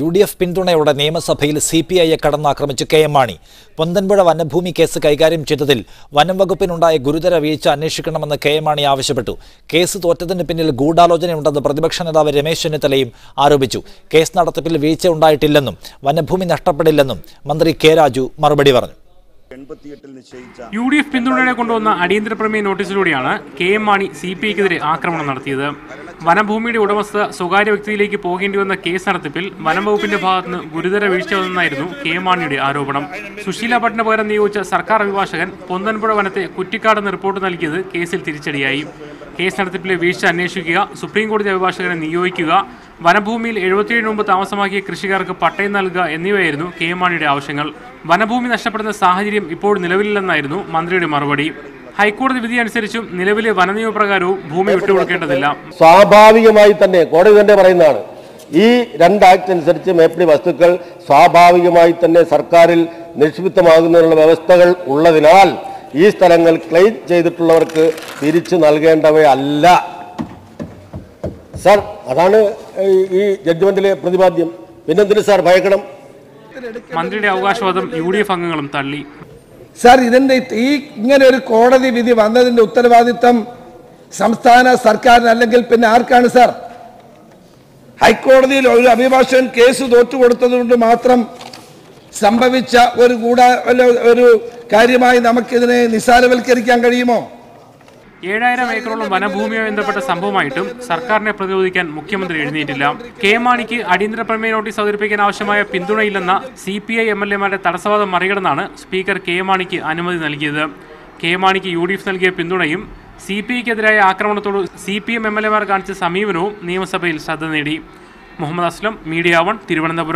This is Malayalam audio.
UDF പിന്തുണയോടെ നിയമസഭയിൽ CPIയെ കടന്നാക്രമിച്ച് കെ എം മാണി. പൊന്തൻപുഴ വനഭൂമി കേസ് കൈകാര്യം ചെയ്തതിൽ വനം വകുപ്പിനുണ്ടായ ഗുരുതര വീഴ്ച അന്വേഷിക്കണമെന്ന് കെ എം മാണി ആവശ്യപ്പെട്ടു. കേസ് തോറ്റതിന് പിന്നിൽ ഗൂഢാലോചനയുണ്ടെന്ന് പ്രതിപക്ഷ നേതാവ് രമേശ് ചെന്നിത്തലയും ആരോപിച്ചു. കേസ് നടത്തിപ്പിൽ വീഴ്ച ഉണ്ടായിട്ടില്ലെന്നും വനഭൂമി നഷ്ടപ്പെടില്ലെന്നും മന്ത്രി കെ രാജു മറുപടി പറഞ്ഞു. UDF പിന്തുണയെ കൊണ്ടുവന്ന അടിയന്തര പ്രമേയ നോട്ടീസിലൂടെയാണ് കെ എം മാണി CPIക്കെതിരെ ആക്രമണം നടത്തിയത്. വനഭൂമിയുടെ ഉടമസ്ഥ സ്വകാര്യ വ്യക്തിയിലേക്ക് പോകേണ്ടി വന്ന കേസ് നടത്തിപ്പിൽ വനം വകുപ്പിന്റെ ഭാഗത്തുനിന്ന് ഗുരുതര വീഴ്ച വന്നെന്നായിരുന്നു കെ എം മാണിയുടെ ആരോപണം. സുശീല ഭട്ടിന് പകരം നിയോഗിച്ച സർക്കാർ അഭിഭാഷകൻ പൊന്തൻപുഴ വനത്തെ കുറ്റിക്കാടെന്ന് റിപ്പോർട്ട് നൽകിയത് കേസിൽ തിരിച്ചടിയായി. കേസ് നടത്തിപ്പിലെ വീഴ്ച അന്വേഷിക്കുക, സുപ്രീംകോടതി അഭിഭാഷകനെ നിയോഗിക്കുക, വനഭൂമിയിൽ 77 മുമ്പ് താമസമാക്കിയ കൃഷിക്കാർക്ക് പട്ടയം നൽകുക എന്നിവയായിരുന്നു കെ എം മാണിയുടെ ആവശ്യങ്ങൾ. വനഭൂമി നഷ്ടപ്പെടുന്ന സാഹചര്യം ഇപ്പോൾ നിലവിലില്ലെന്നായിരുന്നു മന്ത്രിയുടെ മറുപടി. ഹൈക്കോടതി വിധി അനുസരിച്ചും നിലവിലെ വനനിയമപ്രകാരവും ഭൂമി വിട്ടുകൊടുക്കേണ്ടതില്ല. സ്വാഭാവികമായി തന്നെ കോടതി തന്നെ പറയുന്നതാണ്, ഈ 2 ആക്ട് അനുസരിച്ച് മേപ്പടി വസ്തുക്കൾ സ്വാഭാവികമായി തന്നെ സർക്കാരിൽ നിക്ഷിപ്തമാകുന്നതിനുള്ള വ്യവസ്ഥകൾ ഉള്ളതിനാൽ ഈ സ്ഥലങ്ങൾ ക്ലെയിം ചെയ്തിട്ടുള്ളവർക്ക് തിരിച്ചു നൽകേണ്ടവയല്ല. സാർ, അതാണ് ഈ ജഡ്ജ്മെന്റിലെ പ്രതിപാദ്യം. പിന്നെന്തിന് സാർ ഭയക്കണം? മന്ത്രിയുടെ അവകാശവാദം UDF അംഗങ്ങളും തള്ളി. സാർ, ഇതിന്റെ ഇങ്ങനെ ഒരു കോടതി വിധി വന്നതിന്റെ ഉത്തരവാദിത്തം സംസ്ഥാന സർക്കാരിന് അല്ലെങ്കിൽ പിന്നെ ആർക്കാണ് സാർ? ഹൈക്കോടതിയിൽ ഒരു അഭിഭാഷകൻ കേസ് തോറ്റുകൊടുത്തതുകൊണ്ട് മാത്രം സംഭവിച്ച ഒരു കാര്യമായി നമുക്കിതിനെ നിസ്സാരവൽക്കരിക്കാൻ കഴിയുമോ? 7000 ഏക്കറോളം വനഭൂമിയുമായി ബന്ധപ്പെട്ട സംഭവമായിട്ടും സർക്കാരിനെ പ്രതിരോധിക്കാൻ മുഖ്യമന്ത്രി എഴുന്നേറ്റില്ല. കെ എം മാണിക്ക് അടിയന്തര പ്രമേയ നോട്ടീസ് അവതരിപ്പിക്കാൻ ആവശ്യമായ പിന്തുണയില്ലെന്ന CPI MLA-മാരുടെ തടസ്സവാദം മറികടന്നാണ് സ്പീക്കർ കെ എം മാണിക്ക് അനുമതി നൽകിയത്. കെ എം മാണിക്ക് UDF നൽകിയ പിന്തുണയും CPIക്കെതിരായ ആക്രമണത്തോട് CPM MLA-മാർ കാണിച്ച സമീപനവും നിയമസഭയിൽ ശ്രദ്ധ നേടി. മുഹമ്മദ് അസ്ലം, മീഡിയ 1, തിരുവനന്തപുരം.